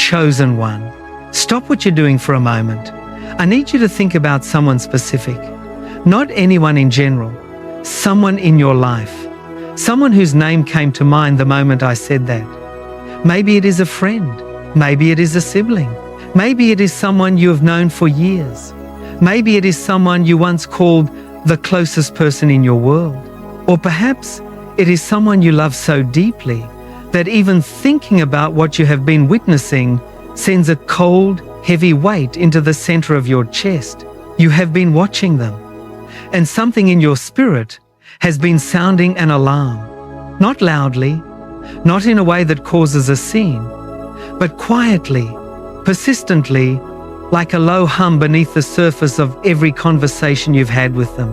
chosen one. Stop what you're doing for a moment. I need you to think about someone specific. Not anyone in general. Someone in your life. Someone whose name came to mind the moment I said that. Maybe it is a friend. Maybe it is a sibling. Maybe it is someone you have known for years. Maybe it is someone you once called the closest person in your world. Or perhaps it is someone you love so deeply that even thinking about what you have been witnessing sends a cold, heavy weight into the center of your chest. You have been watching them, and something in your spirit has been sounding an alarm. Not loudly, not in a way that causes a scene, but quietly, persistently, like a low hum beneath the surface of every conversation you've had with them.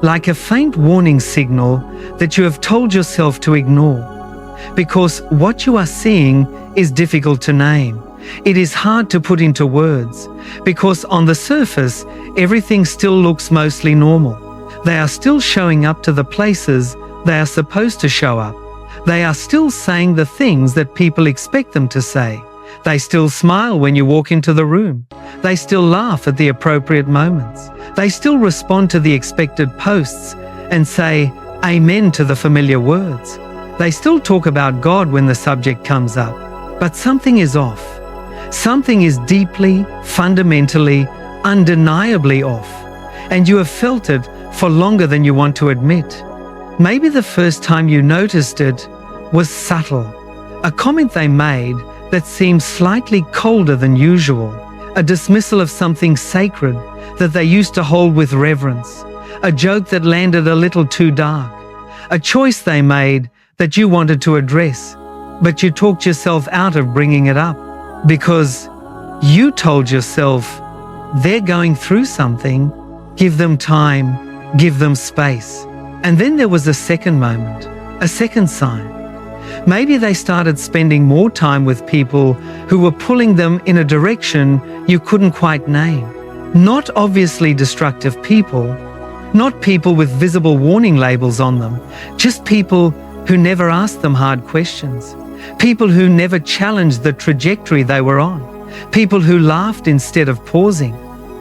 Like a faint warning signal that you have told yourself to ignore. Because what you are seeing is difficult to name. It is hard to put into words. Because on the surface, everything still looks mostly normal. They are still showing up to the places they are supposed to show up. They are still saying the things that people expect them to say. They still smile when you walk into the room. They still laugh at the appropriate moments. They still respond to the expected posts and say amen to the familiar words. They still talk about God when the subject comes up. But something is off. Something is deeply, fundamentally, undeniably off. And you have felt it for longer than you want to admit. Maybe the first time you noticed it was subtle. A comment they made that seemed slightly colder than usual. A dismissal of something sacred that they used to hold with reverence. A joke that landed a little too dark. A choice they made that you wanted to address, but you talked yourself out of bringing it up because you told yourself, they're going through something, give them time, give them space. And then there was a second moment, a second sign. Maybe they started spending more time with people who were pulling them in a direction you couldn't quite name. Not obviously destructive people, not people with visible warning labels on them, just people who never asked them hard questions. People who never challenged the trajectory they were on. People who laughed instead of pausing.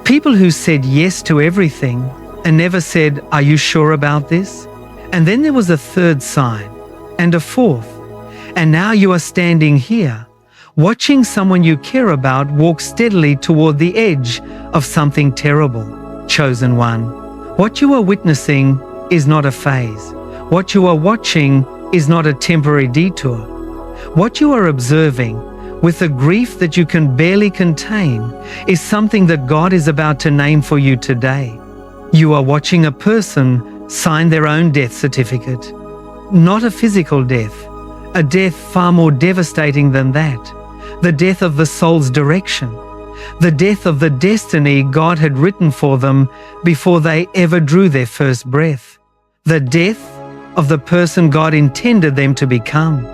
People who said yes to everything and never said, "Are you sure about this?" And then there was a third sign, and a fourth. And now you are standing here, watching someone you care about walk steadily toward the edge of something terrible. Chosen one. What you are witnessing is not a phase. What you are watching is not a temporary detour. What you are observing, with a grief that you can barely contain, is something that God is about to name for you today. You are watching a person sign their own death certificate. Not a physical death, a death far more devastating than that. The death of the soul's direction. The death of the destiny God had written for them before they ever drew their first breath. The death of the person God intended them to become.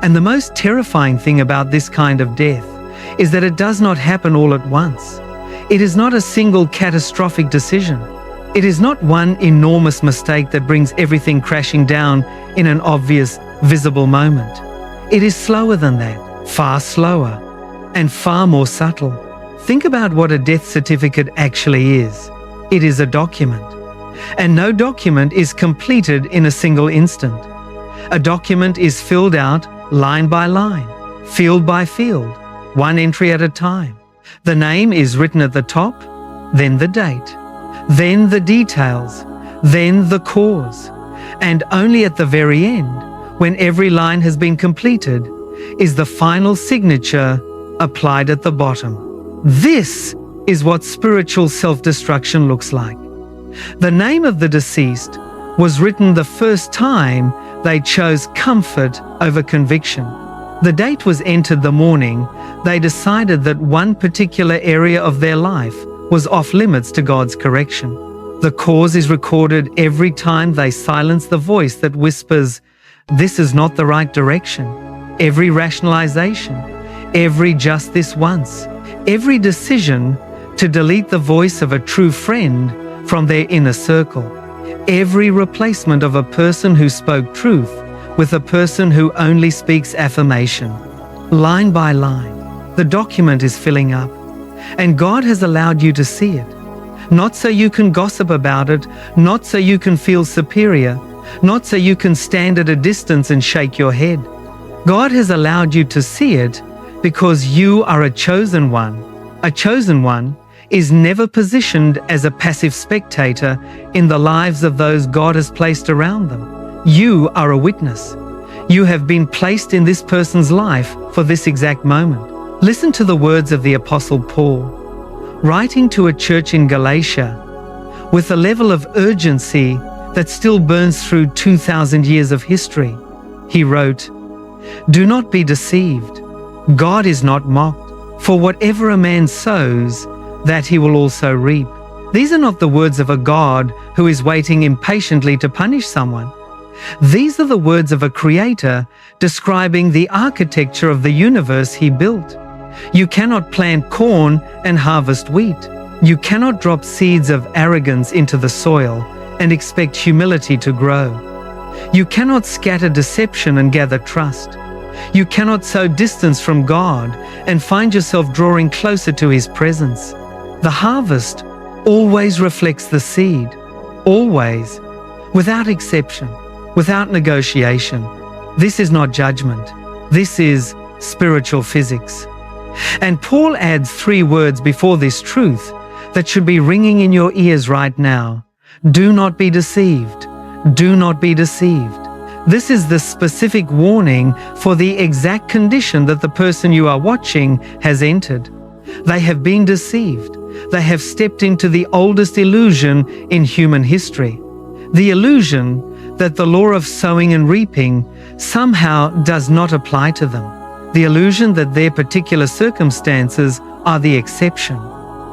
And the most terrifying thing about this kind of death is that it does not happen all at once. It is not a single catastrophic decision. It is not one enormous mistake that brings everything crashing down in an obvious, visible moment. It is slower than that, far slower, and far more subtle. Think about what a death certificate actually is. It is a document. And no document is completed in a single instant. A document is filled out line by line, field by field, one entry at a time. The name is written at the top, then the date, then the details, then the cause. And only at the very end, when every line has been completed, is the final signature applied at the bottom. This is what spiritual self-destruction looks like. The name of the deceased was written the first time they chose comfort over conviction. The date was entered the morning they decided that one particular area of their life was off limits to God's correction. The cause is recorded every time they silence the voice that whispers, "This is not the right direction." Every rationalization, every "just this once," every decision to delete the voice of a true friend from their inner circle. Every replacement of a person who spoke truth with a person who only speaks affirmation. Line by line, The document is filling up, and God has allowed you to see it. Not so you can gossip about it, not so you can feel superior, not so you can stand at a distance and shake your head. God has allowed you to see it because you are a chosen one. A chosen one is never positioned as a passive spectator in the lives of those God has placed around them. You are a witness. You have been placed in this person's life for this exact moment. Listen to the words of the Apostle Paul, writing to a church in Galatia with a level of urgency that still burns through 2,000 years of history. He wrote, "Do not be deceived. God is not mocked. For whatever a man sows, that he will also reap." These are not the words of a God who is waiting impatiently to punish someone. These are the words of a creator describing the architecture of the universe he built. You cannot plant corn and harvest wheat. You cannot drop seeds of arrogance into the soil and expect humility to grow. You cannot scatter deception and gather trust. You cannot sow distance from God and find yourself drawing closer to His presence. The harvest always reflects the seed, always, without exception, without negotiation. This is not judgment. This is spiritual physics. And Paul adds 3 words before this truth that should be ringing in your ears right now. Do not be deceived. Do not be deceived. This is the specific warning for the exact condition that the person you are watching has entered. They have been deceived. They have stepped into the oldest illusion in human history. The illusion that the law of sowing and reaping somehow does not apply to them. The illusion that their particular circumstances are the exception.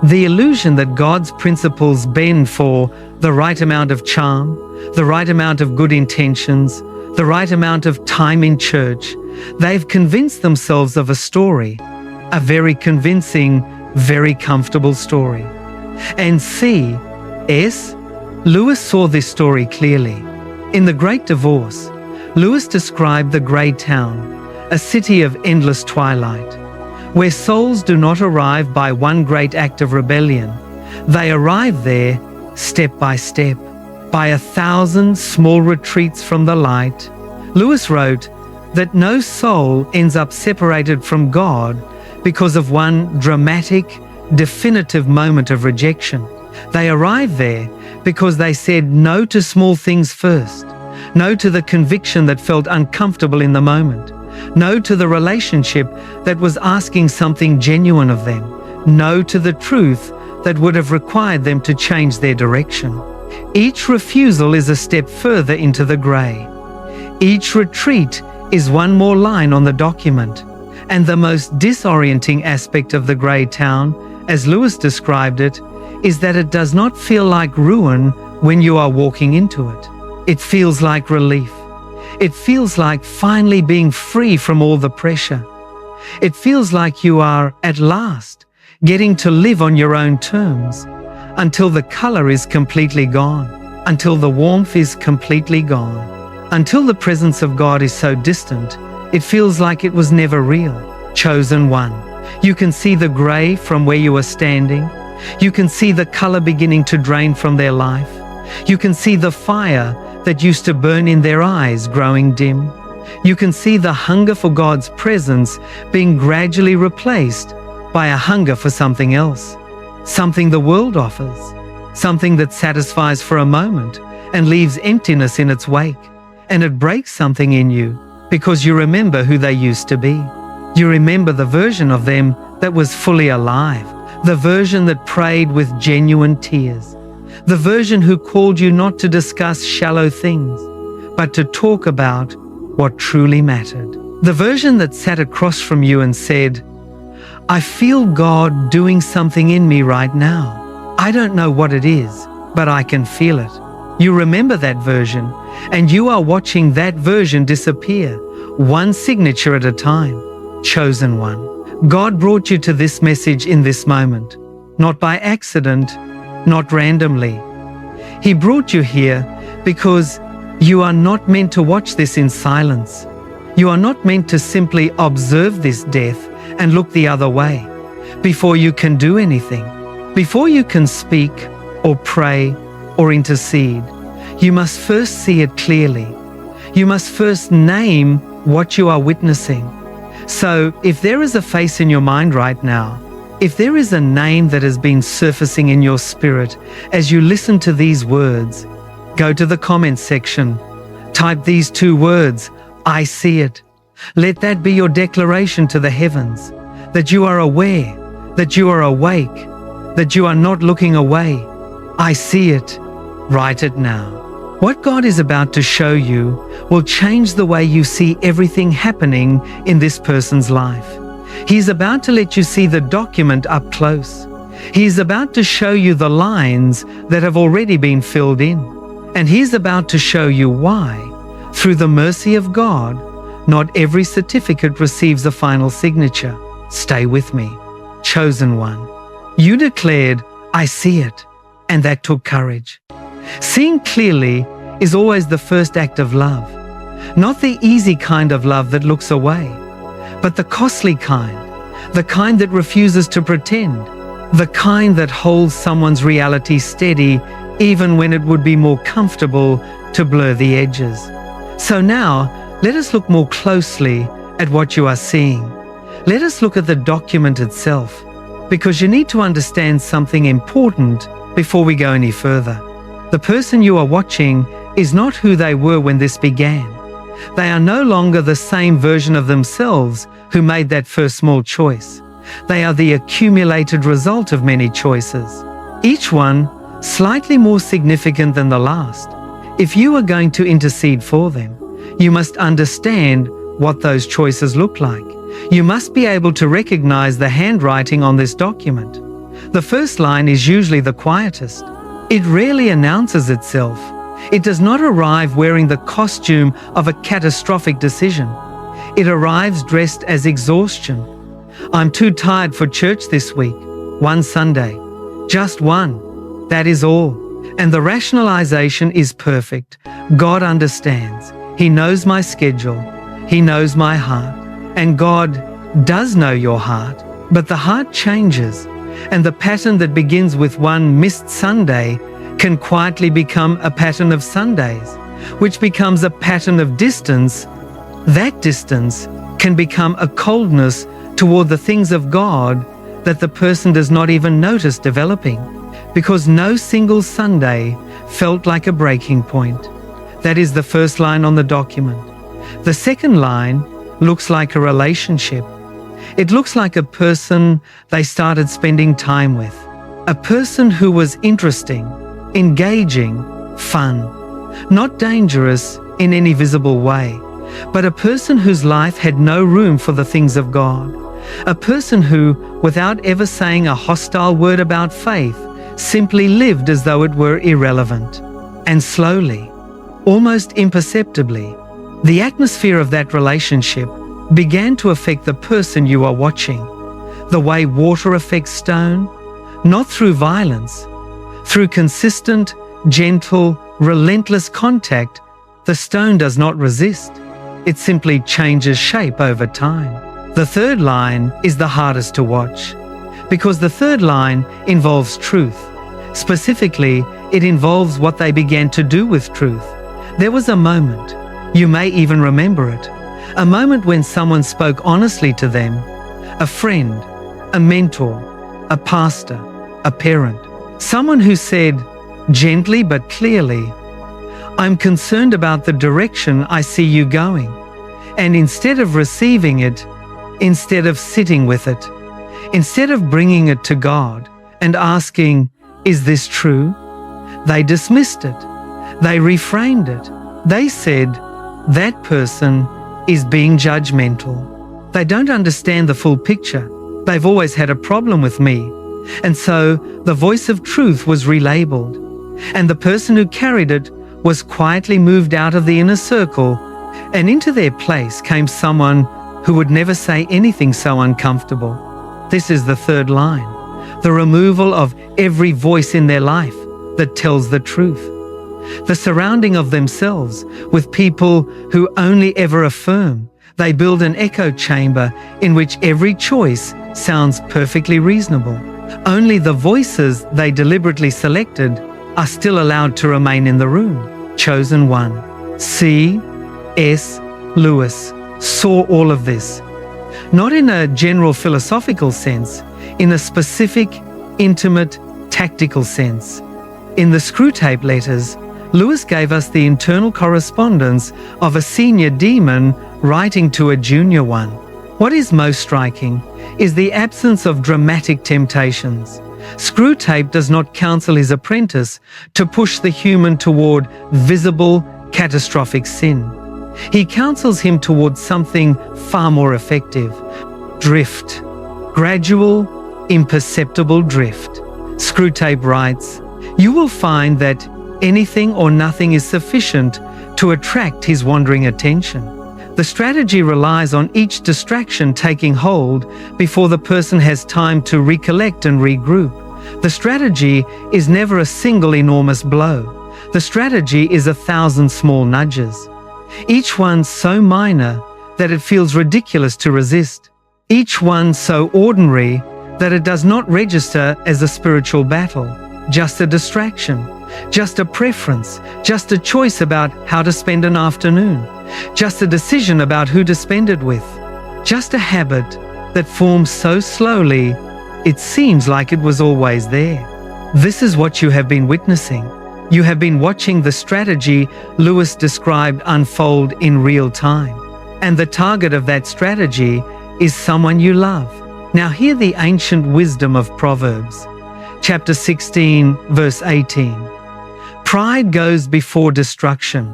The illusion that God's principles bend for the right amount of charm, the right amount of good intentions, the right amount of time in church. They've convinced themselves of a story, a very convincing, very comfortable story. And C.S. Lewis saw this story clearly. In The Great Divorce, Lewis described the grey town, a city of endless twilight, where souls do not arrive by one great act of rebellion. They arrive there step by step, by 1,000 small retreats from the light. Lewis wrote that no soul ends up separated from God because of one dramatic, definitive moment of rejection. They arrive there because they said no to small things first, no to the conviction that felt uncomfortable in the moment, no to the relationship that was asking something genuine of them, no to the truth that would have required them to change their direction. Each refusal is a step further into the grey. Each retreat is one more line on the document. And the most disorienting aspect of the grey town, as Lewis described it, is that it does not feel like ruin when you are walking into it. It feels like relief. It feels like finally being free from all the pressure. It feels like you are, at last, getting to live on your own terms until the colour is completely gone, until the warmth is completely gone, until the presence of God is so distant, it feels like it was never real. Chosen one. You can see the grey from where you are standing. You can see the colour beginning to drain from their life. You can see the fire that used to burn in their eyes growing dim. You can see the hunger for God's presence being gradually replaced by a hunger for something else, something the world offers, something that satisfies for a moment and leaves emptiness in its wake. And it breaks something in you because you remember who they used to be. You remember the version of them that was fully alive, the version that prayed with genuine tears, the version who called you not to discuss shallow things, but to talk about what truly mattered. The version that sat across from you and said, "I feel God doing something in me right now. I don't know what it is, but I can feel it." You remember that version, and you are watching that version disappear, one signature at a time. Chosen one. God brought you to this message in this moment, not by accident, not randomly. He brought you here because you are not meant to watch this in silence. You are not meant to simply observe this death and look the other way. Before you can do anything, before you can speak or pray or intercede, you must first see it clearly. You must first name what you are witnessing. So, if there is a face in your mind right now, if there is a name that has been surfacing in your spirit as you listen to these words, go to the comments section. Type these 2 words, I see it. Let that be your declaration to the heavens, that you are aware, that you are awake, that you are not looking away. I see it. Write it now. What God is about to show you will change the way you see everything happening in this person's life. He is about to let you see the document up close. He is about to show you the lines that have already been filled in. And He is about to show you why, through the mercy of God, not every certificate receives a final signature. Stay with me. Chosen one. You declared, I see it, and that took courage. Seeing clearly is always the first act of love. Not the easy kind of love that looks away, but the costly kind, the kind that refuses to pretend, the kind that holds someone's reality steady even when it would be more comfortable to blur the edges. So now, let us look more closely at what you are seeing. Let us look at the document itself, because you need to understand something important before we go any further. The person you are watching is not who they were when this began. They are no longer the same version of themselves who made that first small choice. They are the accumulated result of many choices, each one slightly more significant than the last. If you are going to intercede for them, you must understand what those choices look like. You must be able to recognize the handwriting on this document. The first line is usually the quietest. It rarely announces itself. It does not arrive wearing the costume of a catastrophic decision. It arrives dressed as exhaustion. I'm too tired for church this week. One Sunday. Just one. That is all. And the rationalization is perfect. God understands. He knows my schedule. He knows my heart. And God does know your heart. But the heart changes. And the pattern that begins with one missed Sunday can quietly become a pattern of Sundays, which becomes a pattern of distance. That distance can become a coldness toward the things of God that the person does not even notice developing, because no single Sunday felt like a breaking point. That is the first line on the document. The second line looks like a relationship. It looks like a person they started spending time with, a person who was interesting, engaging, fun, not dangerous in any visible way, but a person whose life had no room for the things of God, a person who, without ever saying a hostile word about faith, simply lived as though it were irrelevant. And slowly, almost imperceptibly, the atmosphere of that relationship began to affect the person you are watching, the way water affects stone, not through violence. Through consistent, gentle, relentless contact, the stone does not resist. It simply changes shape over time. The third line is the hardest to watch, because the third line involves truth. Specifically, it involves what they began to do with truth. There was a moment, you may even remember it, a moment when someone spoke honestly to them, a friend, a mentor, a pastor, a parent, someone who said, gently but clearly, I'm concerned about the direction I see you going. And instead of receiving it, instead of sitting with it, instead of bringing it to God and asking, is this true? They dismissed it. They reframed it. They said, that person is being judgmental. They don't understand the full picture. They've always had a problem with me. And so the voice of truth was relabeled. And the person who carried it was quietly moved out of the inner circle, and into their place came someone who would never say anything so uncomfortable. This is the third line, the removal of every voice in their life that tells the truth. The surrounding of themselves with people who only ever affirm, They build an echo chamber in which every choice sounds perfectly reasonable. Only the voices they deliberately selected are still allowed to remain in the room. Chosen one. C.S. Lewis saw all of this, not in a general philosophical sense, in a specific, intimate, tactical sense. In the Screwtape Letters, Lewis gave us the internal correspondence of a senior demon writing to a junior one. What is most striking is the absence of dramatic temptations. Screwtape does not counsel his apprentice to push the human toward visible, catastrophic sin. He counsels him towards something far more effective: drift. Gradual, imperceptible drift. Screwtape writes, "You will find that anything or nothing is sufficient to attract his wandering attention. The strategy relies on each distraction taking hold before the person has time to recollect and regroup. The strategy is never a single enormous blow. The strategy is 1,000 small nudges, each one so minor that it feels ridiculous to resist, each one so ordinary that it does not register as a spiritual battle, just a distraction, just a preference, just a choice about how to spend an afternoon, just a decision about who to spend it with, just a habit that forms so slowly it seems like it was always there." This is what you have been witnessing. You have been watching the strategy Lewis described unfold in real time. And the target of that strategy is someone you love. Now hear the ancient wisdom of Proverbs, chapter 16, verse 18. "Pride goes before destruction,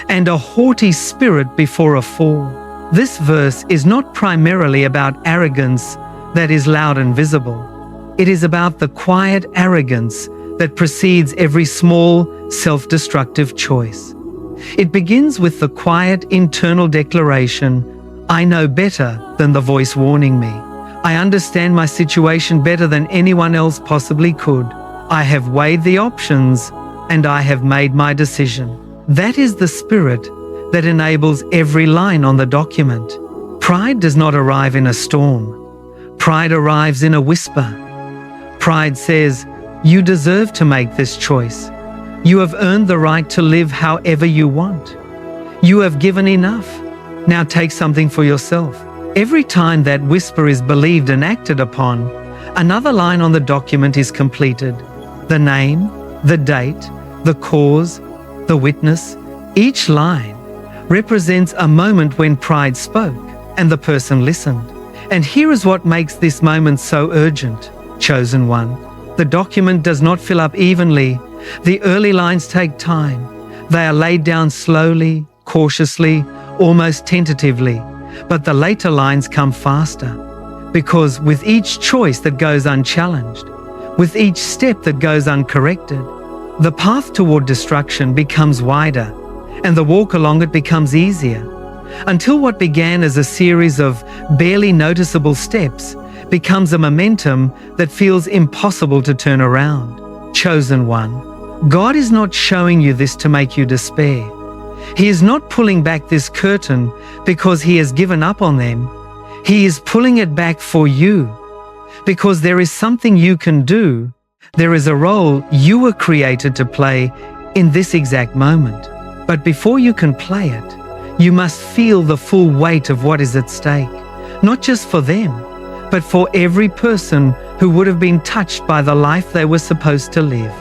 and a haughty spirit before a fall." This verse is not primarily about arrogance that is loud and visible. It is about the quiet arrogance that precedes every small, self-destructive choice. It begins with the quiet internal declaration, "I know better than the voice warning me. I understand my situation better than anyone else possibly could. I have weighed the options and I have made my decision." That is the spirit that enables every line on the document. Pride does not arrive in a storm. Pride arrives in a whisper. Pride says, "You deserve to make this choice. You have earned the right to live however you want. You have given enough. Now take something for yourself." Every time that whisper is believed and acted upon, another line on the document is completed. The name, the date, the cause, the witness. Each line represents a moment when pride spoke and the person listened. And here is what makes this moment so urgent. Chosen one. The document does not fill up evenly. The early lines take time. They are laid down slowly, cautiously, almost tentatively. But the later lines come faster, because with each choice that goes unchallenged, with each step that goes uncorrected, the path toward destruction becomes wider, and the walk along it becomes easier, until what began as a series of barely noticeable steps becomes a momentum that feels impossible to turn around. Chosen one, God is not showing you this to make you despair. He is not pulling back this curtain because He has given up on them. He is pulling it back for you, because there is something you can do. There is a role you were created to play in this exact moment. But before you can play it, you must feel the full weight of what is at stake, not just for them, but for every person who would have been touched by the life they were supposed to live.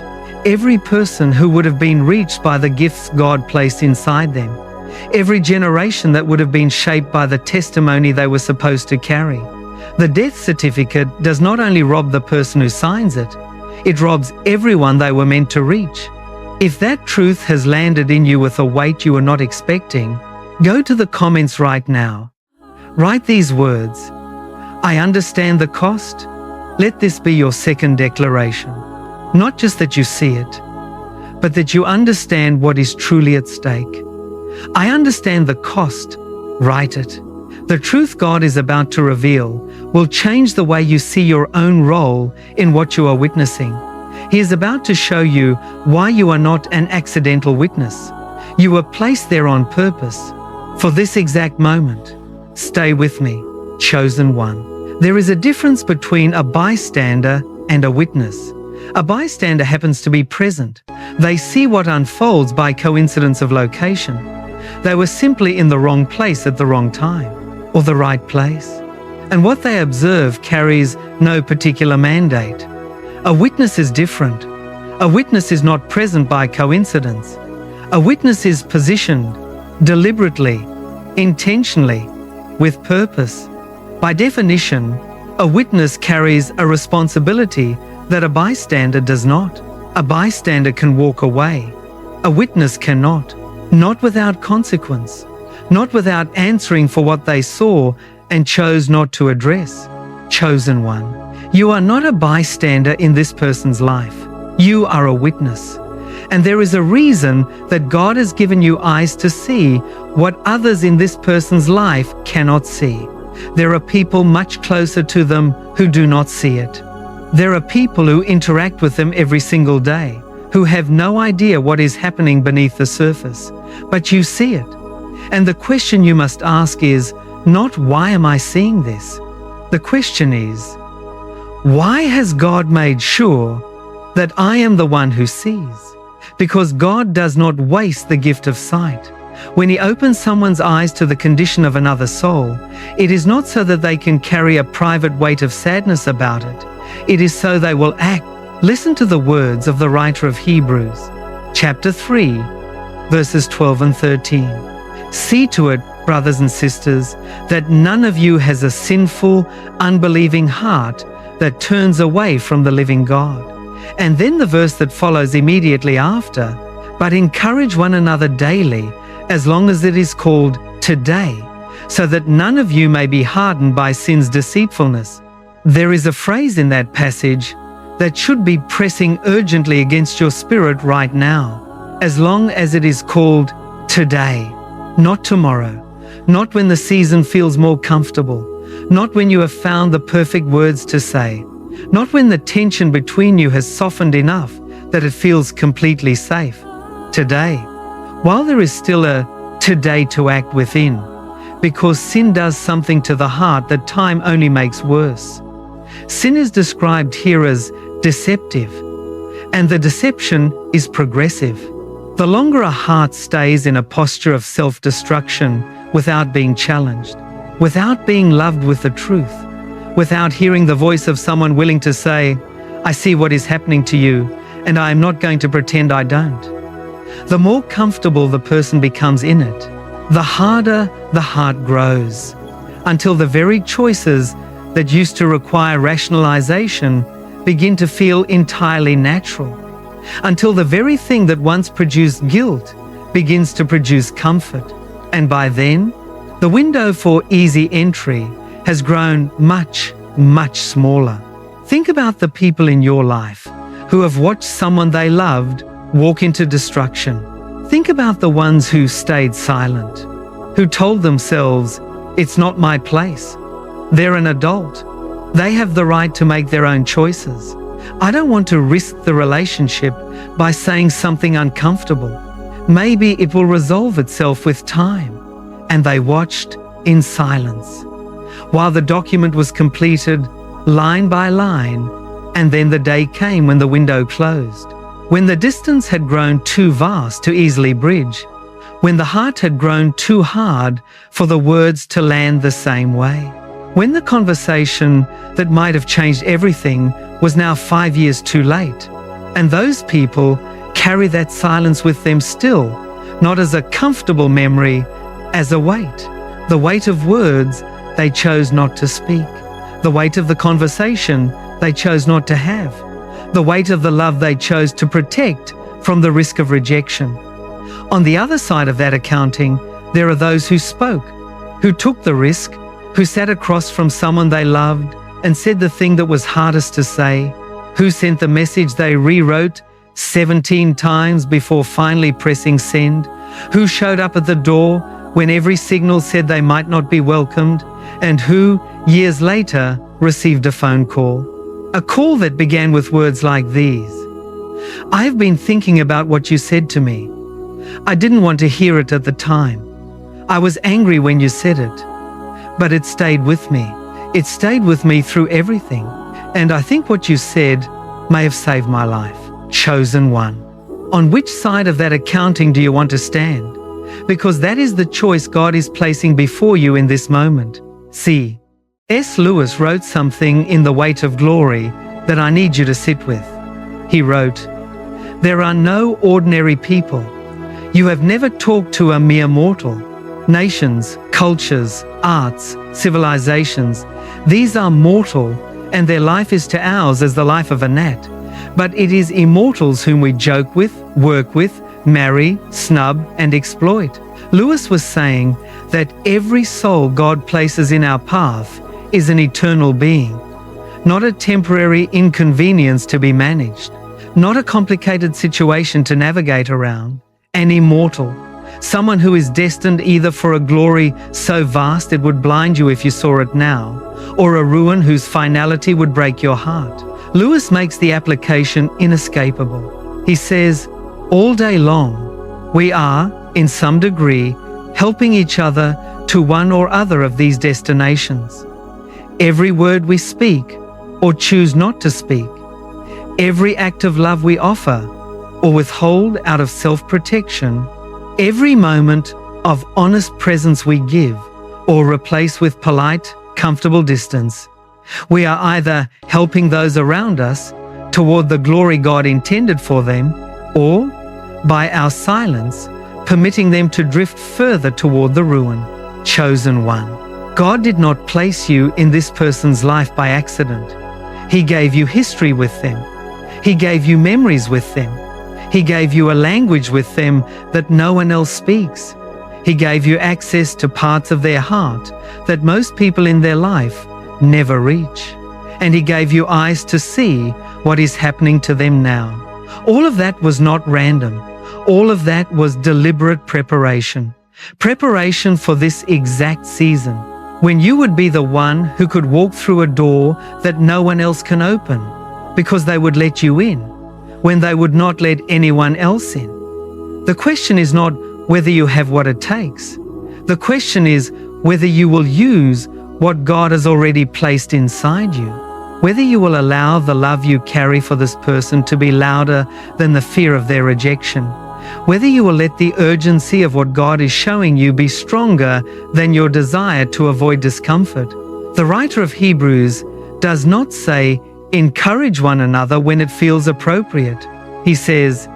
Every person who would have been reached by the gifts God placed inside them. Every generation that would have been shaped by the testimony they were supposed to carry. The death certificate does not only rob the person who signs it, it robs everyone they were meant to reach. If that truth has landed in you with a weight you were not expecting, go to the comments right now. Write these words: "I understand the cost." Let this be your second declaration. Not just that you see it, but that you understand what is truly at stake. I understand the cost. Write it. The truth God is about to reveal will change the way you see your own role in what you are witnessing. He is about to show you why you are not an accidental witness. You were placed there on purpose, for this exact moment. Stay with me, chosen one. There is a difference between a bystander and a witness. A bystander happens to be present. They see what unfolds by coincidence of location. They were simply in the wrong place at the wrong time, or the right place. And what they observe carries no particular mandate. A witness is different. A witness is not present by coincidence. A witness is positioned, deliberately, intentionally, with purpose. By definition, a witness carries a responsibility that a bystander does not. A bystander can walk away. A witness cannot. Not without consequence. Not without answering for what they saw and chose not to address. Chosen one, you are not a bystander in this person's life. You are a witness. And there is a reason that God has given you eyes to see what others in this person's life cannot see. There are people much closer to them who do not see it. There are people who interact with them every single day, who have no idea what is happening beneath the surface, but you see it. And the question you must ask is not, why am I seeing this? The question is, why has God made sure that I am the one who sees? Because God does not waste the gift of sight. When He opens someone's eyes to the condition of another soul, it is not so that they can carry a private weight of sadness about it. It is so they will act. Listen to the words of the writer of Hebrews, chapter 3, verses 12 and 13. See to it, brothers and sisters, that none of you has a sinful, unbelieving heart that turns away from the living God. And then the verse that follows immediately after, but encourage one another daily, as long as it is called today, so that none of you may be hardened by sin's deceitfulness. There is a phrase in that passage that should be pressing urgently against your spirit right now, as long as it is called today, not tomorrow, not when the season feels more comfortable, not when you have found the perfect words to say, not when the tension between you has softened enough that it feels completely safe. Today, while there is still a today to act within, because sin does something to the heart that time only makes worse. Sin is described here as deceptive, and the deception is progressive. The longer a heart stays in a posture of self-destruction without being challenged, without being loved with the truth, without hearing the voice of someone willing to say, I see what is happening to you, and I am not going to pretend I don't. The more comfortable the person becomes in it, the harder the heart grows, until the very choices that used to require rationalization begin to feel entirely natural, until the very thing that once produced guilt begins to produce comfort. And by then, the window for easy entry has grown much, much smaller. Think about the people in your life who have watched someone they loved walk into destruction. Think about the ones who stayed silent, who told themselves, it's not my place. They're an adult. They have the right to make their own choices. I don't want to risk the relationship by saying something uncomfortable. Maybe it will resolve itself with time. And they watched in silence while the document was completed line by line, and then the day came when the window closed, when the distance had grown too vast to easily bridge, when the heart had grown too hard for the words to land the same way, when the conversation that might have changed everything was now 5 years too late. And those people carry that silence with them still, not as a comfortable memory, as a weight. The weight of words they chose not to speak. The weight of the conversation they chose not to have. The weight of the love they chose to protect from the risk of rejection. On the other side of that accounting, there are those who spoke, who took the risk, who sat across from someone they loved and said the thing that was hardest to say, who sent the message they rewrote 17 times before finally pressing send, who showed up at the door when every signal said they might not be welcomed, and who, years later, received a phone call. A call that began with words like these: I've been thinking about what you said to me. I didn't want to hear it at the time. I was angry when you said it. but it stayed with me. It stayed with me through everything. And I think what you said may have saved my life. Chosen one. On which side of that accounting do you want to stand? Because that is the choice God is placing before you in this moment. C.S. Lewis wrote something in The Weight of Glory that I need you to sit with. He wrote, "There are no ordinary people. You have never talked to a mere mortal. Nations, cultures, arts, civilizations, these are mortal, and their life is to ours as the life of a gnat. But it is immortals whom we joke with, work with, marry, snub, and exploit." Lewis was saying that every soul God places in our path is an eternal being, not a temporary inconvenience to be managed, not a complicated situation to navigate around, an immortal, someone who is destined either for a glory so vast it would blind you if you saw it now, or a ruin whose finality would break your heart. Lewis makes the application inescapable. He says, all day long, we are, in some degree, helping each other to one or other of these destinations. Every word we speak or choose not to speak, every act of love we offer or withhold out of self-protection, every moment of honest presence we give or replace with polite, comfortable distance, we are either helping those around us toward the glory God intended for them, or, by our silence, permitting them to drift further toward the ruin. Chosen one. God did not place you in this person's life by accident. He gave you history with them. He gave you memories with them. He gave you a language with them that no one else speaks. He gave you access to parts of their heart that most people in their life never reach. And He gave you eyes to see what is happening to them now. All of that was not random. All of that was deliberate preparation. Preparation for this exact season, when you would be the one who could walk through a door that no one else can open, because they would let you in, when they would not let anyone else in. The question is not whether you have what it takes. The question is whether you will use what God has already placed inside you, whether you will allow the love you carry for this person to be louder than the fear of their rejection, whether you will let the urgency of what God is showing you be stronger than your desire to avoid discomfort. The writer of Hebrews does not say, encourage one another when it feels appropriate. He says,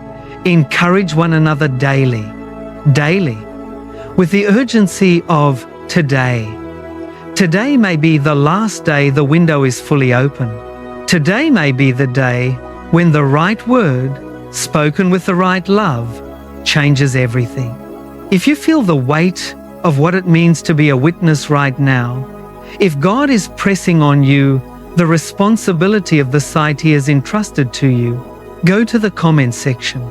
encourage one another daily, with the urgency of today. Today may be the last day the window is fully open. Today may be the day when the right word, spoken with the right love, changes everything. If you feel the weight of what it means to be a witness right now, if God is pressing on you the responsibility of the sight He has entrusted to you, go to the comment section.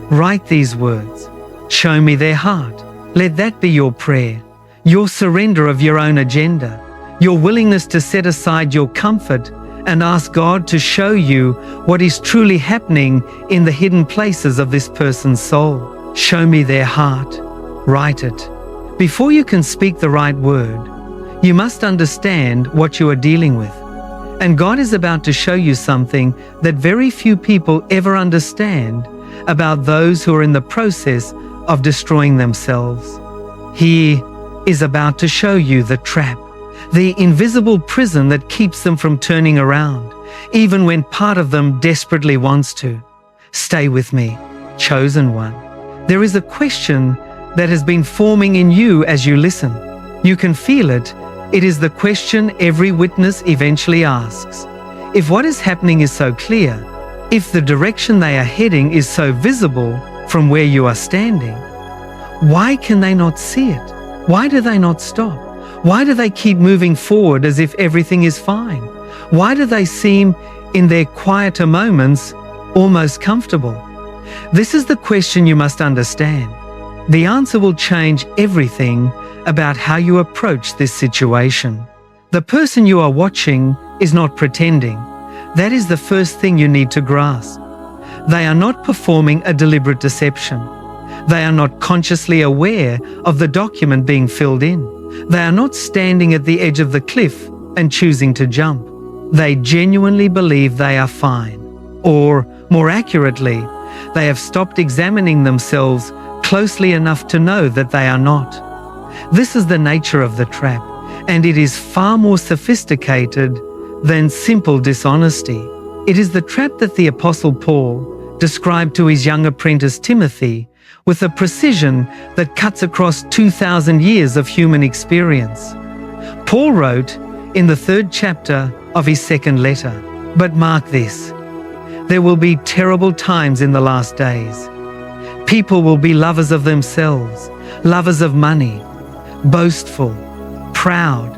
Write these words. Show me their heart. Let that be your prayer, your surrender of your own agenda, your willingness to set aside your comfort and ask God to show you what is truly happening in the hidden places of this person's soul. Show me their heart. Write it. Before you can speak the right word, you must understand what you are dealing with. And God is about to show you something that very few people ever understand about those who are in the process of destroying themselves. He is about to show you the trap, the invisible prison that keeps them from turning around, even when part of them desperately wants to. Stay with me, chosen one. There is a question that has been forming in you as you listen. You can feel it. It is the question every witness eventually asks. If what is happening is so clear, if the direction they are heading is so visible from where you are standing, why can they not see it? Why do they not stop? Why do they keep moving forward as if everything is fine? Why do they seem, in their quieter moments, almost comfortable? This is the question you must understand. The answer will change everything about how you approach this situation. The person you are watching is not pretending. That is the first thing you need to grasp. They are not performing a deliberate deception. They are not consciously aware of the document being filled in. They are not standing at the edge of the cliff and choosing to jump. They genuinely believe they are fine. Or, more accurately, they have stopped examining themselves closely enough to know that they are not. This is the nature of the trap, and it is far more sophisticated than simple dishonesty. It is the trap that the Apostle Paul described to his young apprentice Timothy with a precision that cuts across 2,000 years of human experience. Paul wrote in the 3rd chapter of his 2nd letter, "But mark this, there will be terrible times in the last days. People will be lovers of themselves, lovers of money, boastful, proud,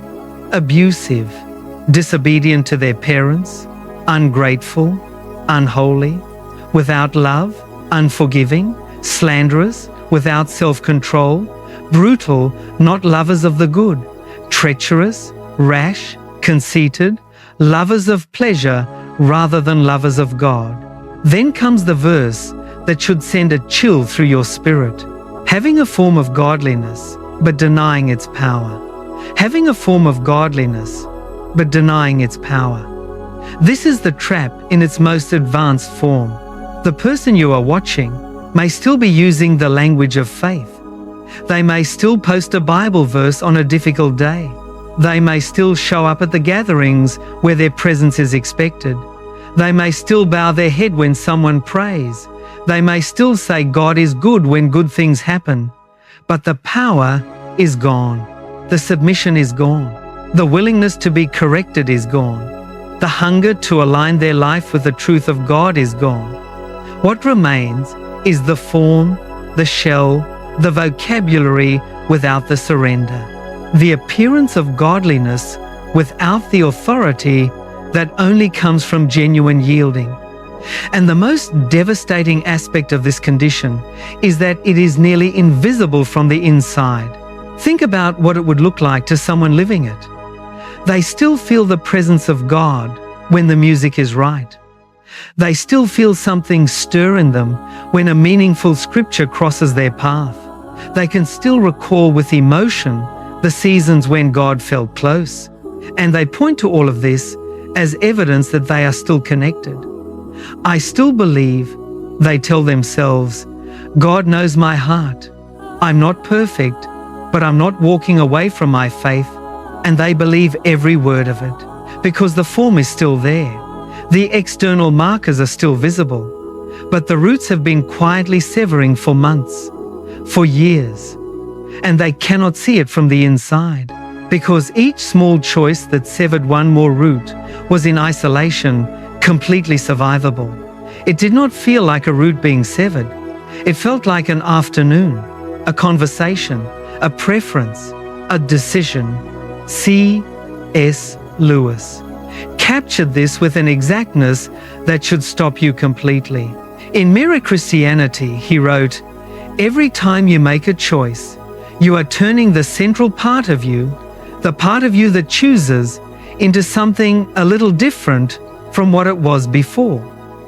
abusive, disobedient to their parents, ungrateful, unholy, without love, unforgiving, slanderous, without self-control, brutal, not lovers of the good, treacherous, rash, conceited, lovers of pleasure rather than lovers of God." Then comes the verse that should send a chill through your spirit. Having a form of godliness, but denying its power. Having a form of godliness, but denying its power. This is the trap in its most advanced form. The person you are watching may still be using the language of faith. They may still post a Bible verse on a difficult day. They may still show up at the gatherings where their presence is expected. They may still bow their head when someone prays. They may still say God is good when good things happen. But the power is gone. The submission is gone. The willingness to be corrected is gone. The hunger to align their life with the truth of God is gone. What remains is the form, the shell, the vocabulary without the surrender. The appearance of godliness without the authority that only comes from genuine yielding. And the most devastating aspect of this condition is that it is nearly invisible from the inside. Think about what it would look like to someone living it. They still feel the presence of God when the music is right. They still feel something stir in them when a meaningful scripture crosses their path. They can still recall with emotion the seasons when God felt close, and they point to all of this as evidence that they are still connected. I still believe, they tell themselves, God knows my heart. I'm not perfect, but I'm not walking away from my faith, and they believe every word of it, because the form is still there. The external markers are still visible, but the roots have been quietly severing for months, for years, and they cannot see it from the inside, because each small choice that severed one more root was in isolation completely survivable. It did not feel like a root being severed. It felt like an afternoon, a conversation, a preference, a decision. C.S. Lewis captured this with an exactness that should stop you completely. In Mere Christianity, he wrote, "Every time you make a choice, you are turning the central part of you, the part of you that chooses, into something a little different from what it was before,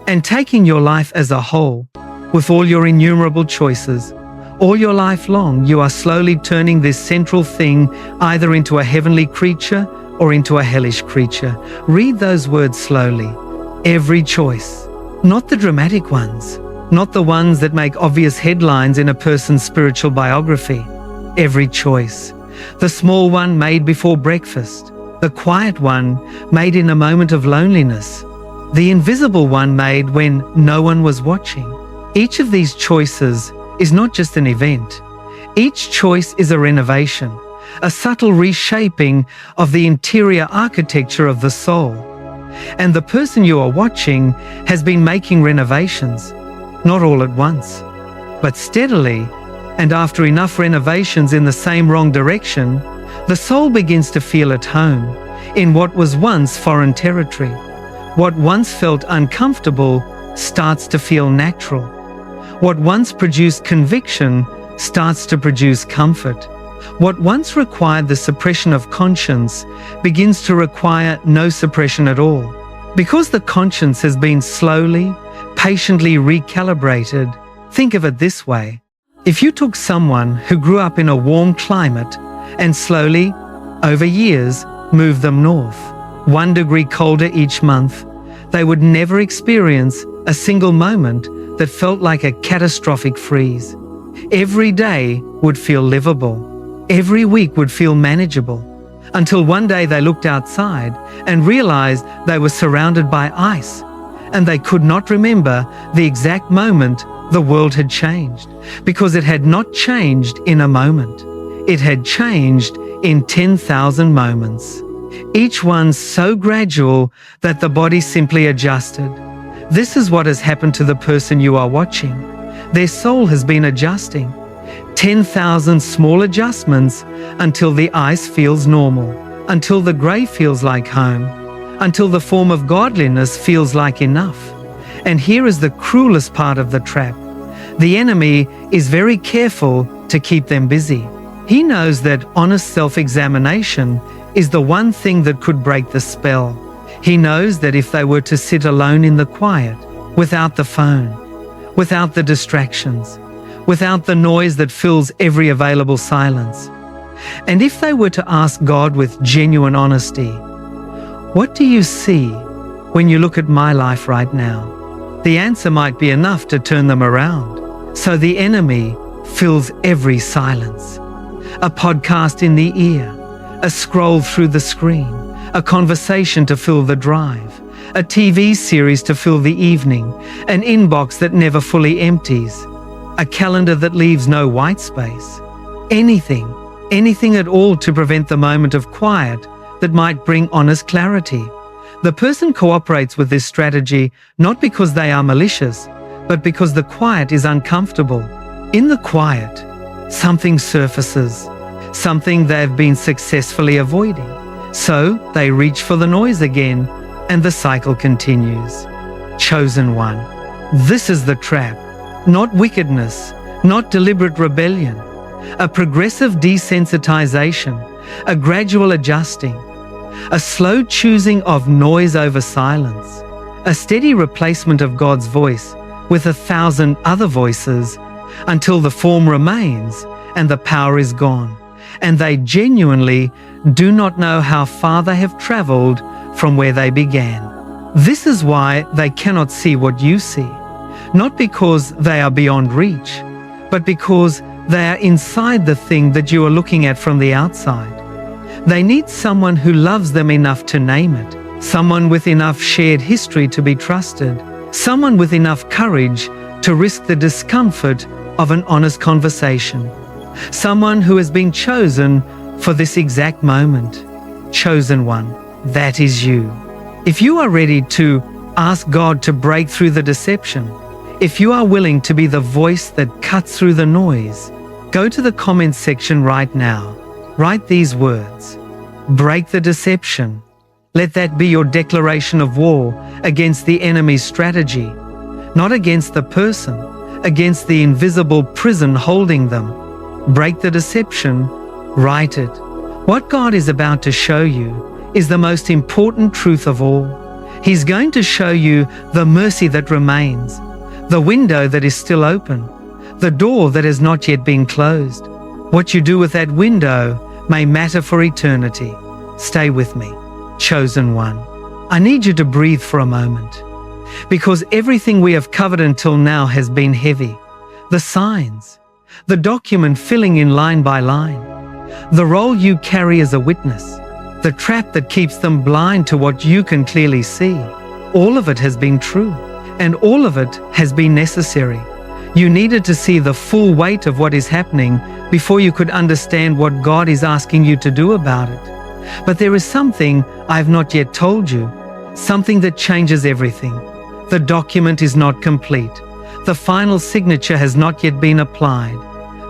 and taking your life as a whole, with all your innumerable choices. All your life long, you are slowly turning this central thing either into a heavenly creature or into a hellish creature." Read those words slowly. Every choice. Not the dramatic ones, not the ones that make obvious headlines in a person's spiritual biography. Every choice. The small one made before breakfast, the quiet one made in a moment of loneliness, the invisible one made when no one was watching. Each of these choices is not just an event. Each choice is a renovation, a subtle reshaping of the interior architecture of the soul. And the person you are watching has been making renovations, not all at once, but steadily, and after enough renovations in the same wrong direction, the soul begins to feel at home in what was once foreign territory. What once felt uncomfortable starts to feel natural. What once produced conviction starts to produce comfort. What once required the suppression of conscience begins to require no suppression at all. Because the conscience has been slowly, patiently recalibrated, think of it this way. If you took someone who grew up in a warm climate and slowly, over years, move them north. 1 degree colder each month, they would never experience a single moment that felt like a catastrophic freeze. Every day would feel livable. Every week would feel manageable. Until one day they looked outside and realized they were surrounded by ice, and they could not remember the exact moment the world had changed, because it had not changed in a moment. It had changed in 10,000 moments. Each one so gradual that the body simply adjusted. This is what has happened to the person you are watching. Their soul has been adjusting. 10,000 small adjustments until the ice feels normal, until the grey feels like home, until the form of godliness feels like enough. And here is the cruelest part of the trap. The enemy is very careful to keep them busy. He knows that honest self-examination is the one thing that could break the spell. He knows that if they were to sit alone in the quiet, without the phone, without the distractions, without the noise that fills every available silence, and if they were to ask God with genuine honesty, "What do you see when you look at my life right now?" the answer might be enough to turn them around. So the enemy fills every silence. A podcast in the ear, a scroll through the screen, a conversation to fill the drive, a TV series to fill the evening, an inbox that never fully empties, a calendar that leaves no white space. Anything at all to prevent the moment of quiet that might bring honest clarity. The person cooperates with this strategy not because they are malicious, but because the quiet is uncomfortable. In the quiet, something surfaces, something they've been successfully avoiding. So they reach for the noise again, and the cycle continues. Chosen one. This is the trap. Not wickedness, not deliberate rebellion. A progressive desensitization, a gradual adjusting, a slow choosing of noise over silence, a steady replacement of God's voice with 1,000 other voices until the form remains and the power is gone, and they genuinely do not know how far they have traveled from where they began. This is why they cannot see what you see, not because they are beyond reach, but because they are inside the thing that you are looking at from the outside. They need someone who loves them enough to name it, someone with enough shared history to be trusted, someone with enough courage to risk the discomfort of an honest conversation, someone who has been chosen for this exact moment. Chosen one, that is you. If you are ready to ask God to break through the deception, if you are willing to be the voice that cuts through the noise, go to the comments section right now. Write these words: break the deception. Let that be your declaration of war against the enemy's strategy, not against the person, against the invisible prison holding them. Break the deception. Write it. What God is about to show you is the most important truth of all. He's going to show you the mercy that remains, the window that is still open, the door that has not yet been closed. What you do with that window may matter for eternity. Stay with me. Chosen one. I need you to breathe for a moment, because everything we have covered until now has been heavy. The signs, the document filling in line by line, the role you carry as a witness, the trap that keeps them blind to what you can clearly see. All of it has been true, and all of it has been necessary. You needed to see the full weight of what is happening before you could understand what God is asking you to do about it. But there is something I have not yet told you, something that changes everything. The document is not complete. The final signature has not yet been applied.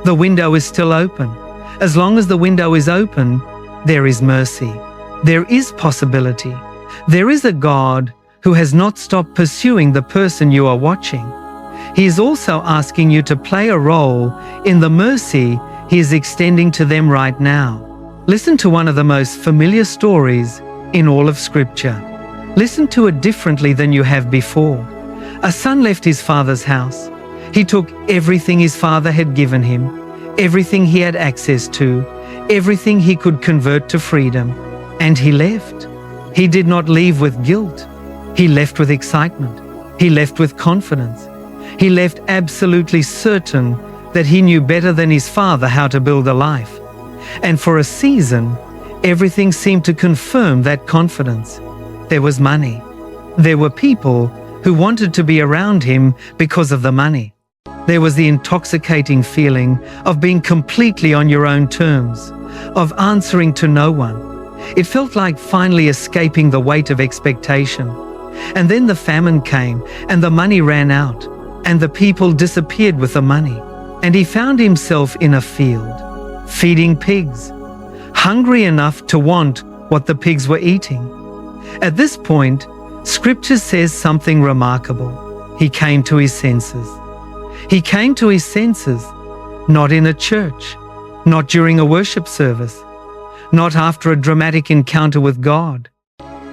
The window is still open. As long as the window is open, there is mercy. There is possibility. There is a God who has not stopped pursuing the person you are watching. He is also asking you to play a role in the mercy He is extending to them right now. Listen to one of the most familiar stories in all of Scripture. Listen to it differently than you have before. A son left his father's house. He took everything his father had given him, everything he had access to, everything he could convert to freedom, and he left. He did not leave with guilt. He left with excitement. He left with confidence. He left absolutely certain that he knew better than his father how to build a life. And for a season, everything seemed to confirm that confidence. There was money. There were people who wanted to be around him because of the money. There was the intoxicating feeling of being completely on your own terms, of answering to no one. It felt like finally escaping the weight of expectation. And then the famine came, and the money ran out, and the people disappeared with the money. And he found himself in a field, feeding pigs, hungry enough to want what the pigs were eating. At this point, Scripture says something remarkable. He came to his senses. He came to his senses, not in a church, not during a worship service, not after a dramatic encounter with God.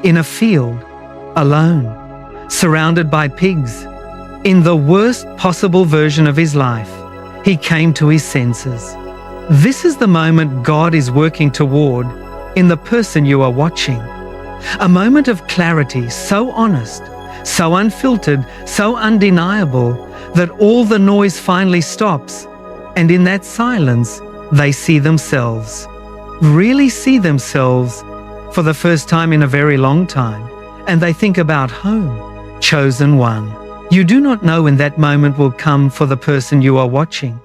In a field, alone, surrounded by pigs, in the worst possible version of his life, he came to his senses. This is the moment God is working toward in the person you are watching. A moment of clarity so honest, so unfiltered, so undeniable that all the noise finally stops, and in that silence, they see themselves. Really see themselves for the first time in a very long time, and they think about home, chosen one. You do not know when that moment will come for the person you are watching.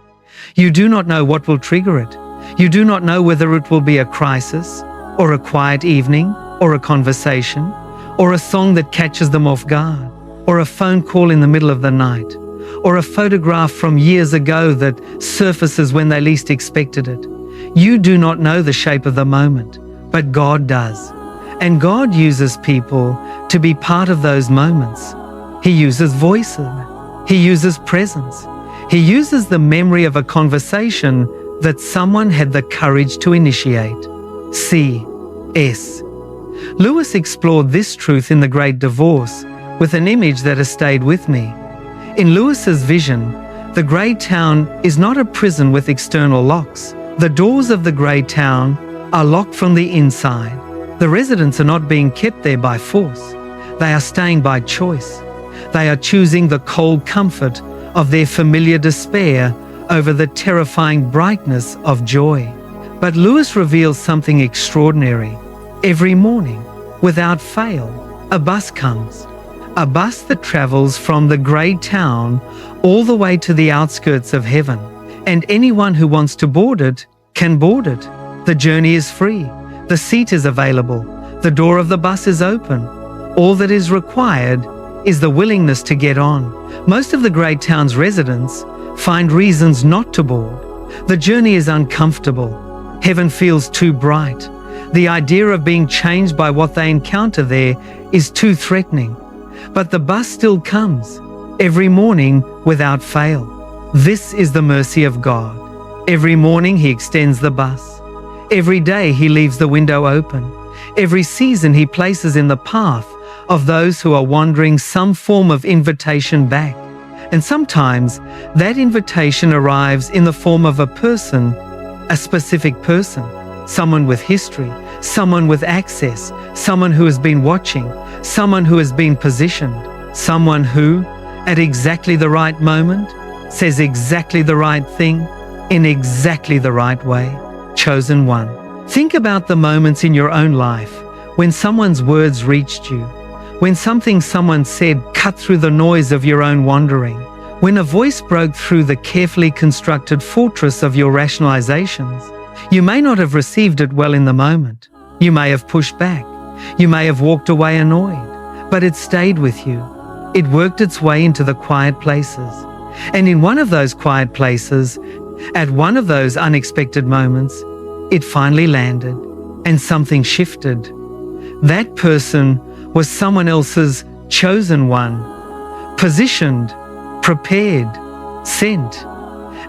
You do not know what will trigger it. You do not know whether it will be a crisis, or a quiet evening, or a conversation, or a song that catches them off guard, or a phone call in the middle of the night, or a photograph from years ago that surfaces when they least expected it. You do not know the shape of the moment, but God does. And God uses people to be part of those moments. He uses voices. He uses presence. He uses the memory of a conversation that someone had the courage to initiate. C.S. Lewis explored this truth in The Great Divorce with an image that has stayed with me. In Lewis's vision, the grey town is not a prison with external locks. The doors of the grey town are locked from the inside. The residents are not being kept there by force. They are staying by choice. They are choosing the cold comfort of their familiar despair over the terrifying brightness of joy. But Lewis reveals something extraordinary. Every morning, without fail, a bus comes. A bus that travels from the grey town all the way to the outskirts of heaven. And anyone who wants to board it can board it. The journey is free. The seat is available. The door of the bus is open. All that is required is the willingness to get on. Most of the grey town's residents find reasons not to board. The journey is uncomfortable. Heaven feels too bright. The idea of being changed by what they encounter there is too threatening. But the bus still comes, every morning without fail. This is the mercy of God. Every morning He extends the bus. Every day He leaves the window open. Every season He places in the path of those who are wandering some form of invitation back. And sometimes that invitation arrives in the form of a person, a specific person, someone with history, someone with access, someone who has been watching, someone who has been positioned, someone who, at exactly the right moment, says exactly the right thing in exactly the right way. Chosen one. Think about the moments in your own life when someone's words reached you, when something someone said cut through the noise of your own wandering, when a voice broke through the carefully constructed fortress of your rationalizations. You may not have received it well in the moment. You may have pushed back. You may have walked away annoyed, but it stayed with you. It worked its way into the quiet places. And in one of those quiet places, at one of those unexpected moments, it finally landed and something shifted. That person was someone else's chosen one, positioned, prepared, sent.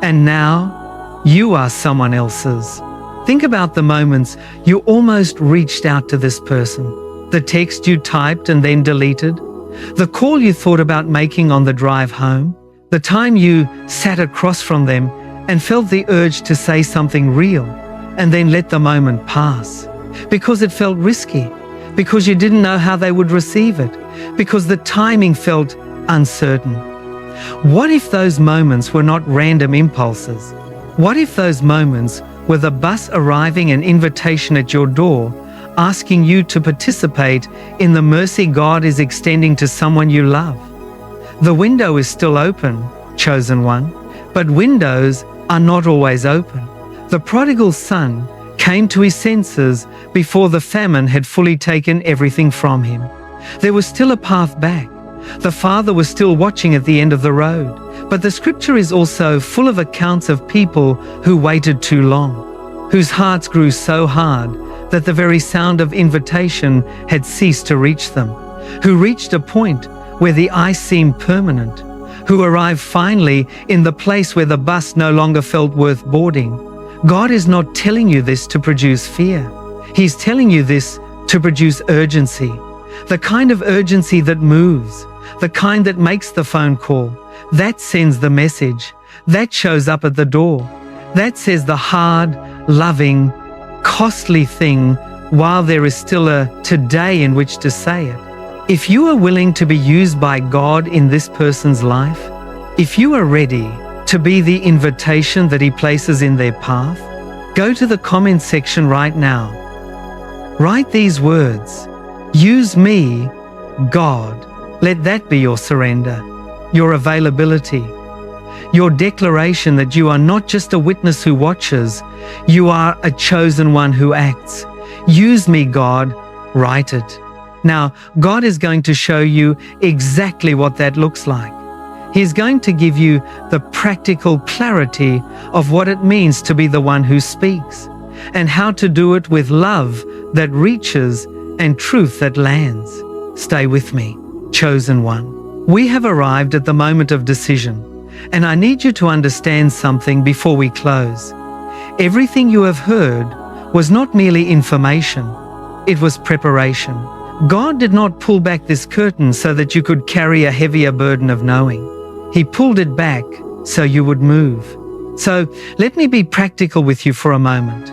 And now you are someone else's. Think about the moments you almost reached out to this person, the text you typed and then deleted, the call you thought about making on the drive home, the time you sat across from them and felt the urge to say something real, and then let the moment pass. Because it felt risky, because you didn't know how they would receive it, because the timing felt uncertain. What if those moments were not random impulses? What if those moments were the bus arriving, an invitation at your door, asking you to participate in the mercy God is extending to someone you love? The window is still open, chosen one, but windows are not always open. The prodigal son came to his senses before the famine had fully taken everything from him. There was still a path back. The father was still watching at the end of the road. But the scripture is also full of accounts of people who waited too long, whose hearts grew so hard that the very sound of invitation had ceased to reach them, who reached a point where the ice seemed permanent, who arrived finally in the place where the bus no longer felt worth boarding. God is not telling you this to produce fear. He's telling you this to produce urgency, the kind of urgency that moves, the kind that makes the phone call, that sends the message, that shows up at the door, that says the hard, loving, costly thing while there is still a today in which to say it. If you are willing to be used by God in this person's life, if you are ready to be the invitation that He places in their path, go to the comment section right now. Write these words: use me, God. Let that be your surrender, your availability, your declaration that you are not just a witness who watches, you are a chosen one who acts. Use me, God. Write it. Now, God is going to show you exactly what that looks like. He's going to give you the practical clarity of what it means to be the one who speaks, and how to do it with love that reaches and truth that lands. Stay with me, chosen one. We have arrived at the moment of decision, and I need you to understand something before we close. Everything you have heard was not merely information, it was preparation. God did not pull back this curtain so that you could carry a heavier burden of knowing. He pulled it back so you would move. So let me be practical with you for a moment,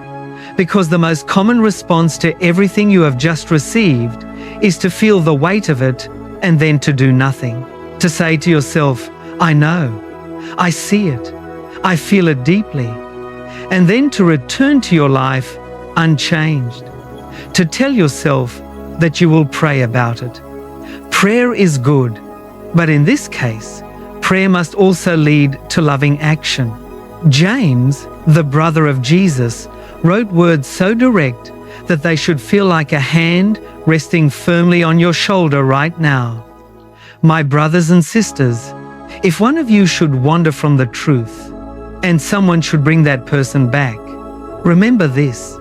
because the most common response to everything you have just received is to feel the weight of it and then to do nothing. To say to yourself, I know, I see it, I feel it deeply, and then to return to your life unchanged. To tell yourself that you will pray about it. Prayer is good, but in this case, prayer must also lead to loving action. James, the brother of Jesus, wrote words so direct that they should feel like a hand resting firmly on your shoulder right now. My brothers and sisters, if one of you should wander from the truth, and someone should bring that person back, remember this: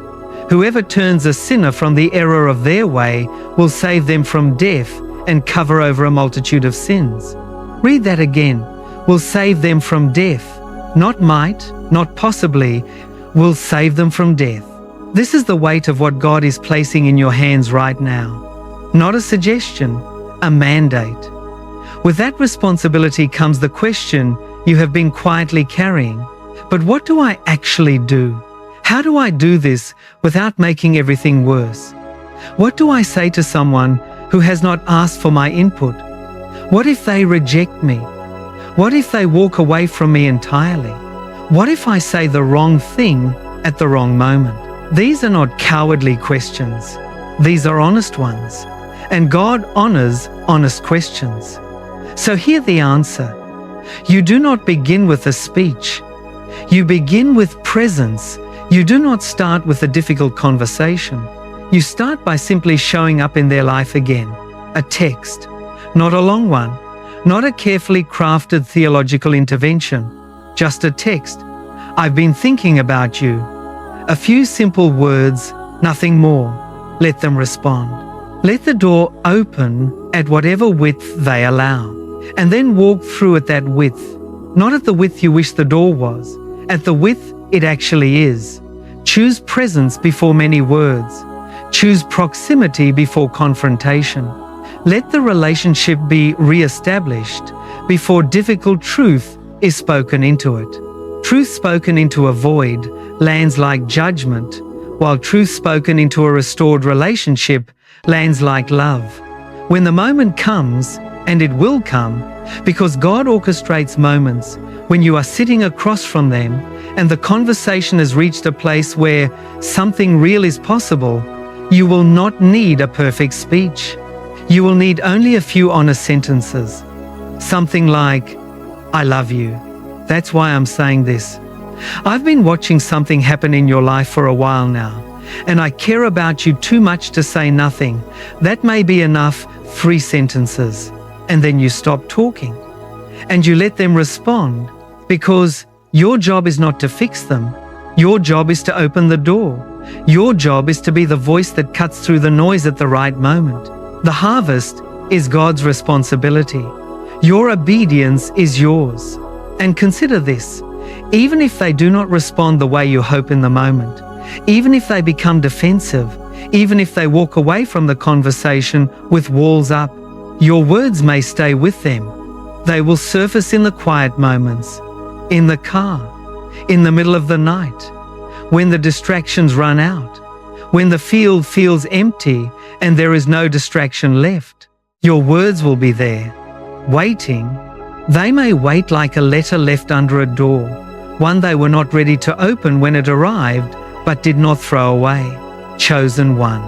whoever turns a sinner from the error of their way will save them from death and cover over a multitude of sins. Read that again. Will save them from death. Not might, not possibly, will save them from death. This is the weight of what God is placing in your hands right now. Not a suggestion, a mandate. With that responsibility comes the question you have been quietly carrying. But what do I actually do? How do I do this without making everything worse? What do I say to someone who has not asked for my input? What if they reject me? What if they walk away from me entirely? What if I say the wrong thing at the wrong moment? These are not cowardly questions. These are honest ones. And God honors honest questions. So hear the answer. You do not begin with a speech. You begin with presence. You do not start with a difficult conversation. You start by simply showing up in their life again. A text, not a long one, not a carefully crafted theological intervention, just a text. I've been thinking about you. A few simple words, nothing more. Let them respond. Let the door open at whatever width they allow, and then walk through at that width, not at the width you wish the door was, at the width it actually is. Choose presence before many words. Choose proximity before confrontation. Let the relationship be re-established before difficult truth is spoken into it. Truth spoken into a void lands like judgment, while truth spoken into a restored relationship lands like love. When the moment comes, and it will come, because God orchestrates moments when you are sitting across from them and the conversation has reached a place where something real is possible, you will not need a perfect speech. You will need only a few honest sentences. Something like, "I love you. That's why I'm saying this. I've been watching something happen in your life for a while now, and I care about you too much to say nothing." That may be enough 3 sentences. And then you stop talking. And you let them respond, because your job is not to fix them. Your job is to open the door. Your job is to be the voice that cuts through the noise at the right moment. The harvest is God's responsibility. Your obedience is yours. And consider this, even if they do not respond the way you hope in the moment, even if they become defensive, even if they walk away from the conversation with walls up, your words may stay with them. They will surface in the quiet moments, in the car, in the middle of the night, when the distractions run out, when the field feels empty and there is no distraction left. Your words will be there, waiting. They may wait like a letter left under a door, one they were not ready to open when it arrived, but did not throw away. Chosen one.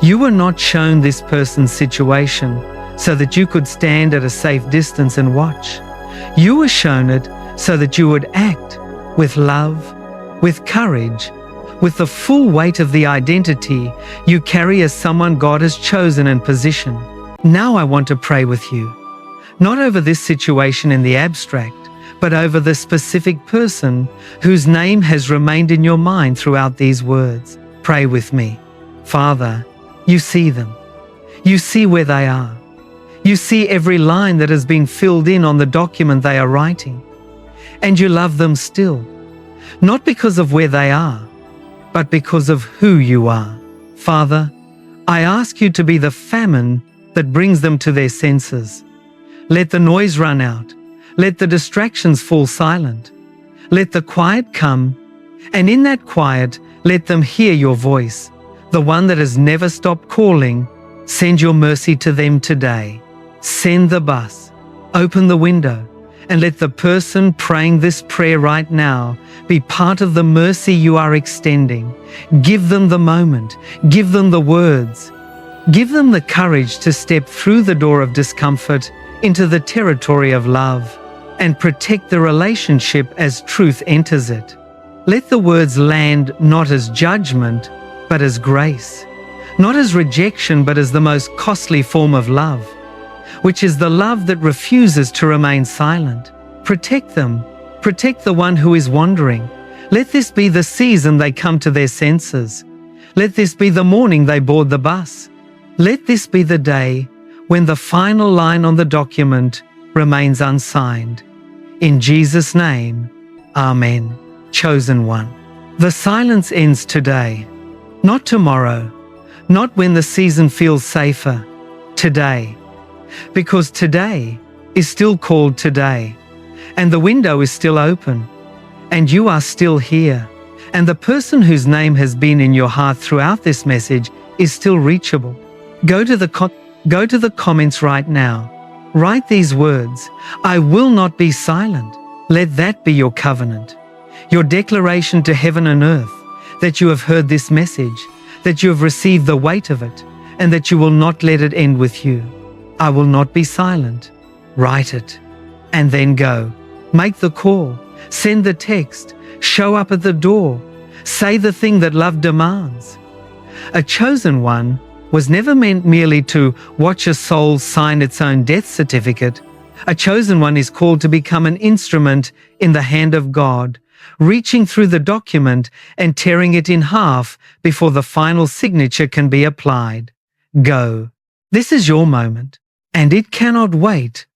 You were not shown this person's situation so that you could stand at a safe distance and watch. You were shown it so that you would act with love, with courage, with the full weight of the identity you carry as someone God has chosen and positioned. Now I want to pray with you, not over this situation in the abstract, but over the specific person whose name has remained in your mind throughout these words. Pray with me. Father, you see them. You see where they are. You see every line that has been filled in on the document they are writing. And you love them still, not because of where they are, but because of who you are. Father, I ask you to be the famine that brings them to their senses. Let the noise run out. Let the distractions fall silent. Let the quiet come, and in that quiet, let them hear your voice, the one that has never stopped calling. Send your mercy to them today. Send the bus, open the window, and let the person praying this prayer right now be part of the mercy you are extending. Give them the moment, give them the words, give them the courage to step through the door of discomfort into the territory of love, and protect the relationship as truth enters it. Let the words land not as judgment, but as grace, not as rejection, but as the most costly form of love, which is the love that refuses to remain silent. Protect them. Protect the one who is wandering. Let this be the season they come to their senses. Let this be the morning they board the bus. Let this be the day when the final line on the document remains unsigned. In Jesus' name, Amen. Chosen one. The silence ends today, not tomorrow, not when the season feels safer. Today. Because today is still called today, and the window is still open, and you are still here, and the person whose name has been in your heart throughout this message is still reachable. Go to the comments right now. Write these words, "I will not be silent." Let that be your covenant, your declaration to heaven and earth, that you have heard this message, that you have received the weight of it, and that you will not let it end with you. I will not be silent. Write it. And then go. Make the call. Send the text. Show up at the door. Say the thing that love demands. A chosen one was never meant merely to watch a soul sign its own death certificate. A chosen one is called to become an instrument in the hand of God, reaching through the document and tearing it in half before the final signature can be applied. Go. This is your moment, and it cannot wait